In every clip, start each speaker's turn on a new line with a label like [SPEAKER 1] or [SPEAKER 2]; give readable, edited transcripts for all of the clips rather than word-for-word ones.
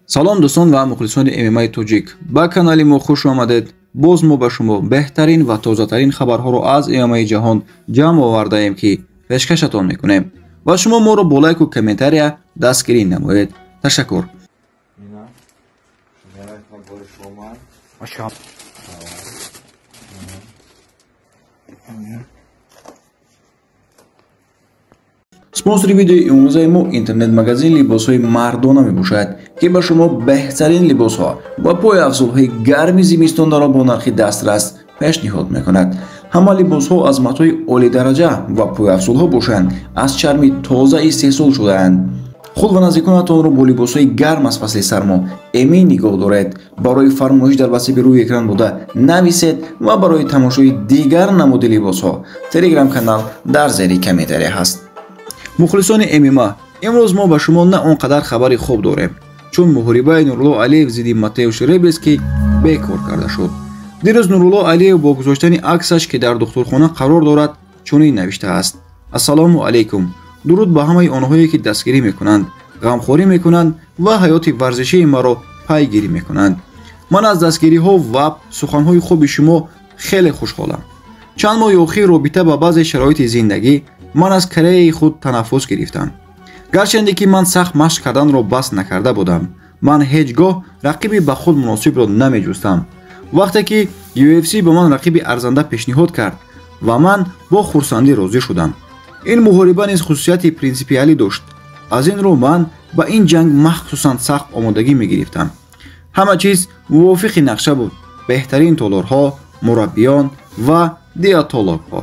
[SPEAKER 1] салом дӯстон ва мухлисони MMA тоҷик, ба канали мо хуш омадед. боз мо ба шумо беҳтарин ва тозатарин хабарҳоро аз MMA ҷаҳон ҷамъ овардаем, ки пешкашатон мекунем ва шумо моро бо лайку комментария дастгирӣ намоед. Ташаккур. спонсори видеои имрӯзаи мо интернет-магазин либосҳои мардона мебошад, ки ба шумо беҳтарин либосҳо ва пойафзулҳои гарми зимистонро бо нархи дастрас пешниҳод мекунад. ҳама либосҳо аз матои олидараҷа ва пойафзулҳо бошанд, аз чарми тоза истеҳсол шудаанд. худ ва наздиконатонро бо либосҳои гарм аз фасли сармо эмин нигоҳ доред. барои фармоиш дар васиби рӯи экран буда нависед ва барои тамошои дигар намуди либосҳо телеграм канал дар зери комментария ҳаст. мухлисони MMA, имрӯз мо ба шумо на он қадар хабари хуб дорем, чун муҳорибаи Нурулло Алиев зидди Матеуш Ребески бекор карда шуд. дирӯз Нурулло Алиев бо гузоштани аксаш, ки дар духтурхона қарор дорад, чунин навиштааст: ассалому алайкум, дуруд ба ҳамаи онҳое, ки дастгирӣ мекунанд, ғамхорӣ мекунанд ва ҳаёти варзишии маро пайгирӣ мекунанд. ман аз дастгириҳо ва суханҳои хуби шумо хеле хушҳолам. чанд моҳи охир робита ба баъзе шароити зиндагӣ ман аз карияи худ танаффус гирифтам. гарчанде ки ман сахт машқ карданро бас накарда будам, ман ҳеҷ гоҳ рақиби ба худ муносибро намеҷустам. вақте ки UFC ба ман рақиби арзанда пешниҳод кард ва ман бо хурсандӣ розӣ шудам. ин муҳориба низ хусусияти принсипиалӣ дошт. аз ин рӯ ман ба ин ҷанг махсусан сахт омодагӣ мегирифтам. ҳама чиз мувофиқи нақша буд: беҳтарин толорҳо, мураббиён ва диетологҳо.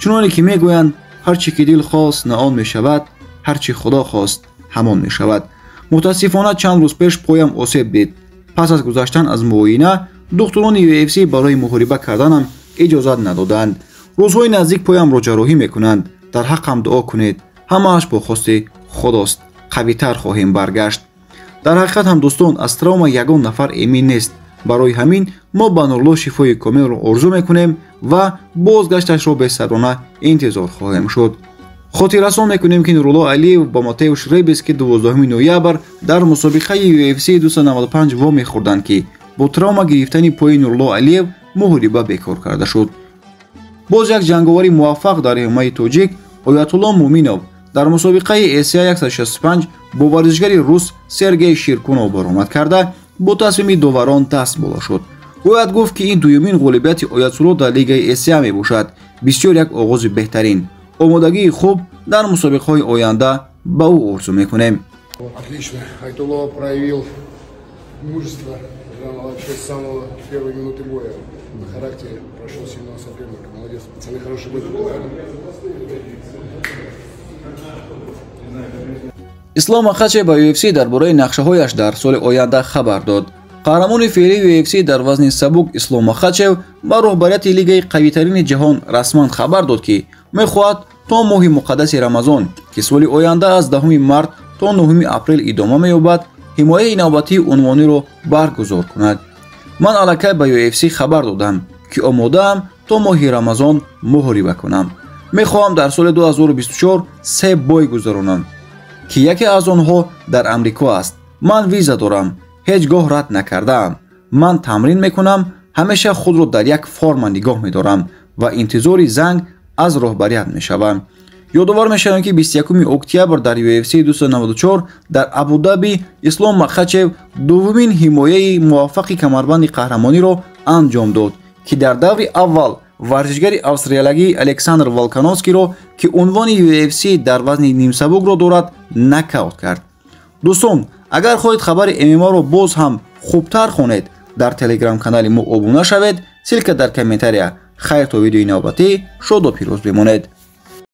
[SPEAKER 1] чуноне ки мегӯянд, ҳар чӣ ки дил хост на он мешавад, ҳар чӣ худо хост ҳамон мешавад. мутаассифона чанд рӯз пеш поям осеб дид. пас аз гузаштан аз муоина, духтурони UFC барои муҳориба карданам иҷозат надоданд. рӯзҳои наздик поямро ҷарроҳӣ мекунанд. дар ҳаққам дуо кунед. ҳамааш бо хости худост. қавитар хоҳем баргашт. дар ҳақиқат ҳам дӯстон, аз травма ягон нафар эмин нест. барои ҳамин мо ба Нурло шифои комилро орзу мекунем ва бозгашташро бесаброна интизор хоҳем шуд. хотиррасон мекунем, ки Нурулло Алиев ба Матеуш Ребески 12 ноябр дар мусобиқаи UFC 295 вомехӯрданд, ки бо травма гирифтани пои Нурулло Алиев муҳориба бекор карда шуд. боз як ҷанговари муваффақ дар MMA тоҷик, Оятулло Муминов, дар мусобиқаи ASIA 165 бо варзишгари рус Сергей Ширкунов баромад карда, бо тасмими доварон даст бола шуд. бояд гуфт, ки ин дуюмин ғолибияти Оятулло дар лигаи ASIA мебошад. бисёр як оғози беҳтарин. омодагии хуб дар мусобиқаҳои оянда ба ӯ орзу мекунем.
[SPEAKER 2] Отлично. Айтулло проявил мужество вообще с самого первой минуты боя. На характере прошел сильного соперника. Молодец. Пацаны хороший бой показали.
[SPEAKER 1] ислом Махачев ба UFC дар бораи нақшаҳояш дар соли оянда хабар дод. қаҳрамони феълии UFC дар вазни сабук Ислом Махачев ба роҳбарияти лигаи қавитарини ҷаҳон расман хабар дод, ки мехоҳад то моҳи муқаддаси Рамазон, ки соли оянда аз 10 март то 9 апрел идома меёбад, ҳимояи навбатии унвониро баргузор кунад. ман аллакай ба UFC хабар додам, ки омодаам то моҳи Рамазон муҳориба кунам. мехоҳам дар соли 2024 3 бой гузаронам, ки яке аз онҳо дар амрико аст. ман виза дорам, ҳеҷ гоҳ рад накардаам. ман тамрин мекунам, ҳамеша худро дар як форма нигоҳ медорам ва интизори занг аз роҳбарият мешавам. ёдовар мешавам, ки 21 октябр дар UFC 294 дар Абу-Даби Ислом Махачев дуввумин ҳимояи муваффақи камарбанди қаҳрамониро анҷом дод, ки дар даври аввал варзишгари австралиягии Александр Волконовскиро, ки унвони UFC дар вазни нимсабукро дорад, нокаут кард. дӯстон, агар хоҳед хабари MMA-ро боз ҳам хубтар хонед, дар телеграм канали мо обуна шавед. силка дар комментария. хайр то видеои навбатӣ. шоду пирӯз бимонед.